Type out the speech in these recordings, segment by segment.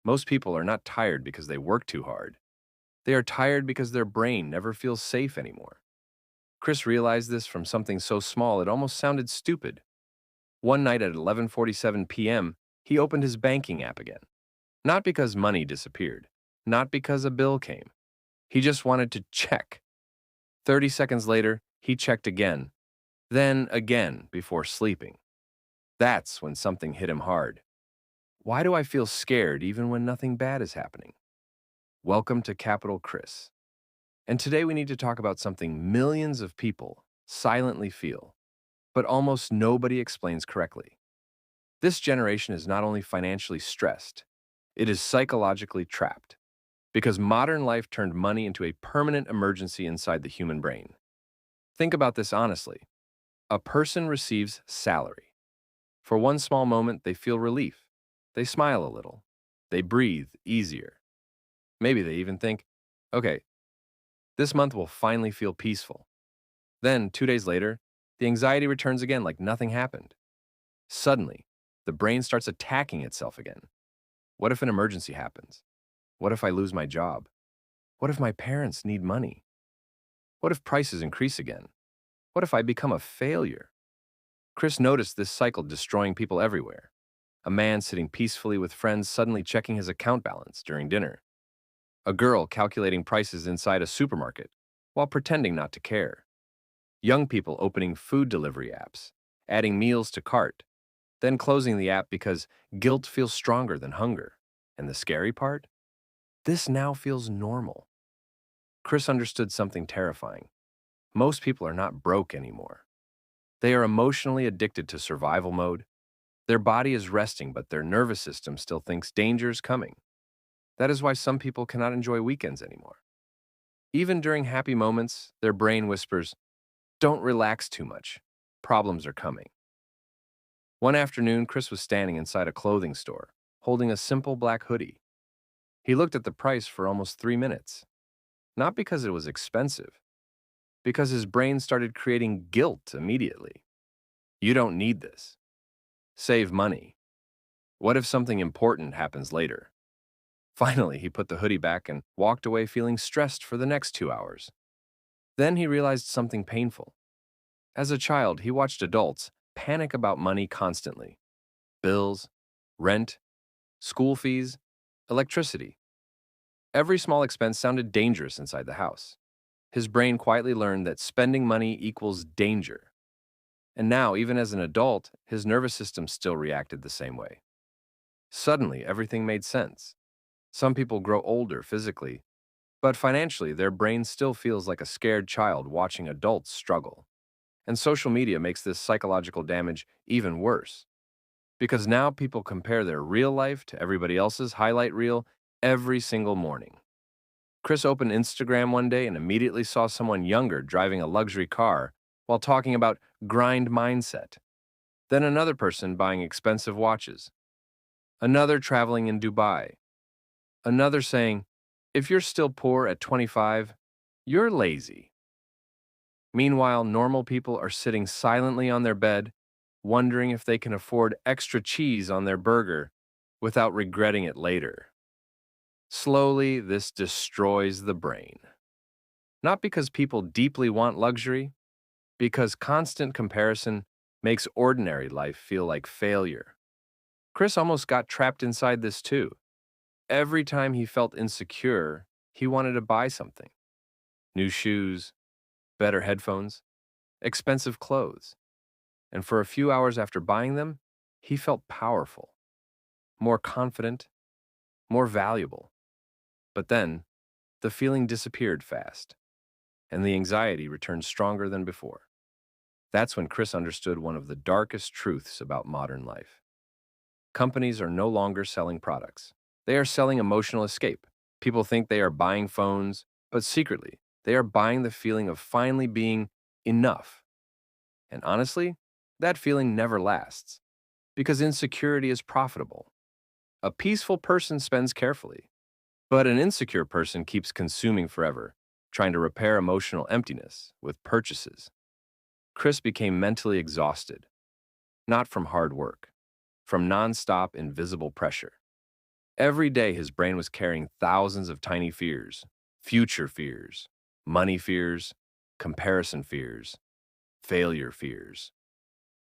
Most people are not tired because they work too hard. They are tired because their brain never feels safe anymore. Chris realized this from something so small it almost sounded stupid. One night at 11:47 p.m., he opened his banking app again. Not because money disappeared, not because a bill came. He just wanted to check. 30 seconds later, he checked again, then again before sleeping. That's when something hit him hard. Why do I feel scared even when nothing bad is happening? Welcome to Capital Chris. And today we need to talk about something millions of people silently feel, but almost nobody explains correctly. This generation is not only financially stressed, it is psychologically trapped because modern life turned money into a permanent emergency inside the human brain. Think about this honestly. A person receives salary. For one small moment, they feel relief. They smile a little. They breathe easier. Maybe they even think, okay, this month will finally feel peaceful. Then, 2 days later, the anxiety returns again like nothing happened. Suddenly, the brain starts attacking itself again. What if an emergency happens? What if I lose my job? What if my parents need money? What if prices increase again? What if I become a failure? Chris noticed this cycle destroying people everywhere. A man sitting peacefully with friends suddenly checking his account balance during dinner. A girl calculating prices inside a supermarket while pretending not to care. Young people opening food delivery apps, adding meals to cart, then closing the app because guilt feels stronger than hunger. And the scary part? This now feels normal. Chris understood something terrifying. Most people are not broke anymore. They are emotionally addicted to survival mode. Their body is resting, but their nervous system still thinks danger is coming. That is why some people cannot enjoy weekends anymore. Even during happy moments, their brain whispers, don't relax too much. Problems are coming. One afternoon, Chris was standing inside a clothing store, holding a simple black hoodie. He looked at the price for almost 3 minutes. Not because it was expensive, because his brain started creating guilt immediately. You don't need this. Save money. What if something important happens later? Finally, he put the hoodie back and walked away feeling stressed for the next 2 hours. Then he realized something painful. As a child, he watched adults panic about money constantly. Bills, rent, school fees, electricity. Every small expense sounded dangerous inside the house. His brain quietly learned that spending money equals danger. And now, even as an adult, his nervous system still reacted the same way. Suddenly, everything made sense. Some people grow older physically, but financially, their brain still feels like a scared child watching adults struggle. And social media makes this psychological damage even worse. Because now people compare their real life to everybody else's highlight reel every single morning. Chris opened Instagram one day and immediately saw someone younger driving a luxury car while talking about grind mindset. Then another person buying expensive watches. Another traveling in Dubai. Another saying, if you're still poor at 25, you're lazy. Meanwhile, normal people are sitting silently on their bed, wondering if they can afford extra cheese on their burger without regretting it later. Slowly, this destroys the brain. Not because people deeply want luxury, because constant comparison makes ordinary life feel like failure. Chris almost got trapped inside this too. Every time he felt insecure, he wanted to buy something: new shoes, better headphones, expensive clothes. And for a few hours after buying them, he felt powerful, more confident, more valuable. But then, the feeling disappeared fast, and the anxiety returned stronger than before. That's when Chris understood one of the darkest truths about modern life. Companies are no longer selling products. They are selling emotional escape. People think they are buying phones, but secretly, they are buying the feeling of finally being enough. And honestly, that feeling never lasts, because insecurity is profitable. A peaceful person spends carefully, but an insecure person keeps consuming forever, trying to repair emotional emptiness with purchases. Chris became mentally exhausted, not from hard work, from nonstop invisible pressure. Every day, his brain was carrying thousands of tiny fears, future fears, money fears, comparison fears, failure fears.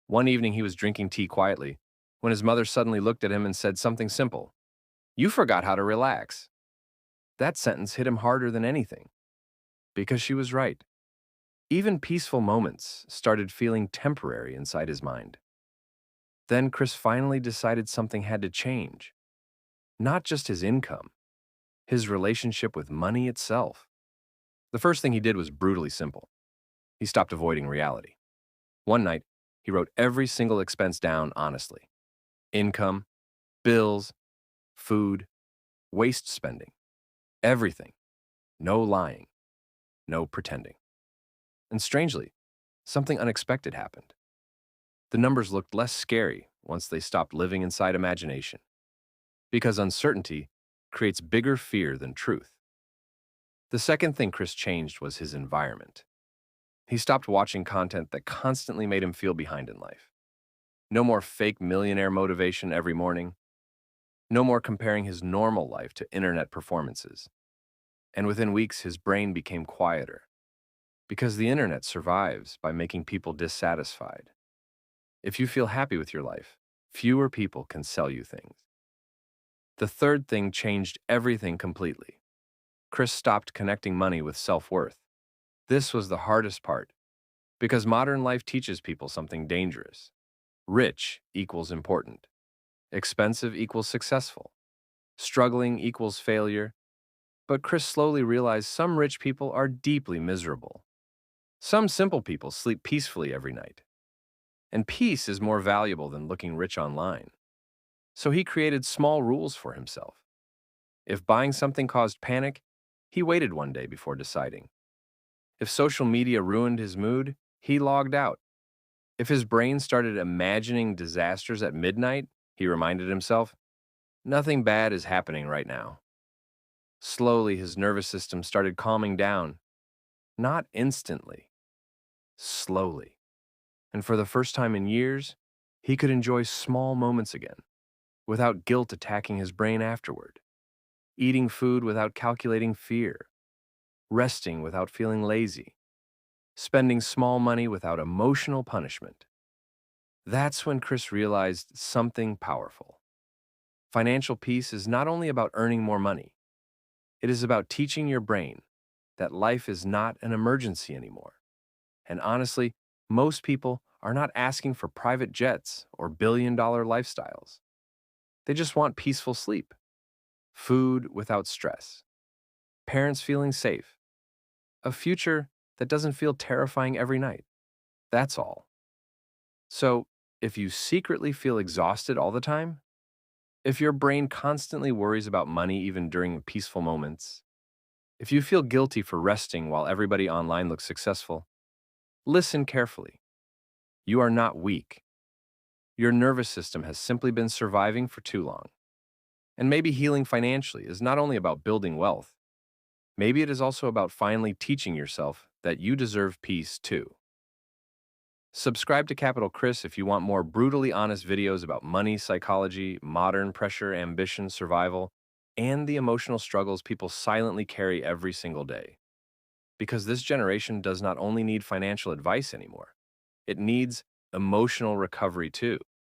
One evening, he was drinking tea quietly when his mother suddenly looked at him and said something simple: "You forgot how to relax." That sentence hit him harder than anything, because she was right. Even peaceful moments started feeling temporary inside his mind. Then Chris finally decided something had to change. Not just his income, his relationship with money itself. The first thing he did was brutally simple. He stopped avoiding reality. One night, he wrote every single expense down honestly: income, bills, food, waste spending, everything. No lying, no pretending. And strangely, something unexpected happened. The numbers looked less scary once they stopped living inside imagination, because uncertainty creates bigger fear than truth. The second thing Chris changed was his environment. He stopped watching content that constantly made him feel behind in life. No more fake millionaire motivation every morning. No more comparing his normal life to internet performances. And within weeks, his brain became quieter, because the internet survives by making people dissatisfied. If you feel happy with your life, fewer people can sell you things. The third thing changed everything completely. Chris stopped connecting money with self-worth. This was the hardest part, because modern life teaches people something dangerous. Rich equals important. Expensive equals successful. Struggling equals failure. But Chris slowly realized some rich people are deeply miserable. Some simple people sleep peacefully every night. And peace is more valuable than looking rich online. So he created small rules for himself. If buying something caused panic, he waited one day before deciding. If social media ruined his mood, he logged out. If his brain started imagining disasters at midnight, he reminded himself, nothing bad is happening right now. Slowly, his nervous system started calming down, not instantly, slowly. And for the first time in years, he could enjoy small moments again, without guilt attacking his brain afterward. Eating food without calculating fear, resting without feeling lazy, spending small money without emotional punishment. That's when Chris realized something powerful. Financial peace is not only about earning more money, it is about teaching your brain that life is not an emergency anymore. And honestly, most people are not asking for private jets or billion-dollar lifestyles. They just want peaceful sleep, food without stress, parents feeling safe, a future that doesn't feel terrifying every night. That's all. So, if you secretly feel exhausted all the time, if your brain constantly worries about money even during peaceful moments, if you feel guilty for resting while everybody online looks successful, listen carefully. You are not weak. Your nervous system has simply been surviving for too long. And maybe healing financially is not only about building wealth, maybe it is also about finally teaching yourself that you deserve peace too. Subscribe to Capital Chris if you want more brutally honest videos about money, psychology, modern pressure, ambition, survival, and the emotional struggles people silently carry every single day. Because this generation does not only need financial advice anymore, it needs emotional recovery too.